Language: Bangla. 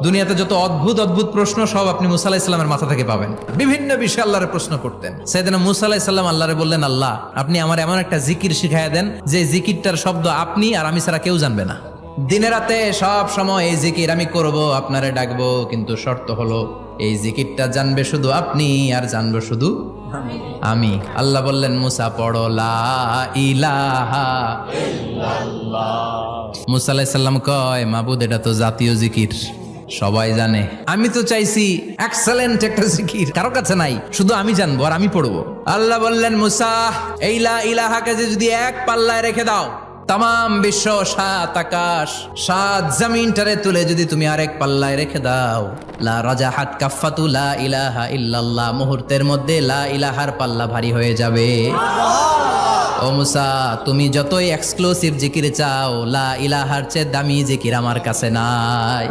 দুনিয়াতে যত অদ্ভুত অদ্ভুত প্রশ্ন সব আপনি মুসা আলাইহিস সালামের মাথা থেকে পাবেন। বিভিন্ন বিষয়ে আল্লাহরে প্রশ্ন করতেন। সাইয়েদনা মুসা আলাইহিস সালাম আল্লাহরে বললেন, আল্লাহ আপনি আমার এমন একটা জিকির শিখাইয়া দেন যে জিকিরটার শব্দ আপনি আর আমি ছাড়া কেউ জানবে না। দিনে রাতে সব সময় এই জিকির আমি করব, আপনারে ডাকবো, কিন্তু শর্ত হলো এই জিকিরটা জানবে শুধু আপনি আর জানবো শুধু আমি। আল্লাহ বললেন, মুসা পড়ো লা ইলাহা ইল্লাল্লাহ। মুসা আলাইহিস সালাম কয়, মাবুদ এটা তো জাতীয় জিকির, সবাই জানে। আমি তো চাইছি এক্সেলেন্ট একটা জিকির, কারো কাছে নাই, শুধু আমি জানবো আর আমি পড়বো। আল্লাহ বললেন, মুসা এই লা ইলাহাকে যদি এক পাল্লায় রেখে দাও, তাম বিশ্ব, 7 আকাশ 7 জমিনটারে তুলে যদি তুমি আরেক পাল্লায় রেখে দাও, লা রাজাহাত কাফাতু লা ইলাহা ইল্লাল্লাহ, মুহূর্তের মধ্যে লা ইলাহার পাল্লা ভারী হয়ে যাবে। ও মুসা, তুমি যতই এক্সক্লুসিভ জিকির চাও, লা ইলাহার চেয়ে দামি জিকির আমার কাছে নাই।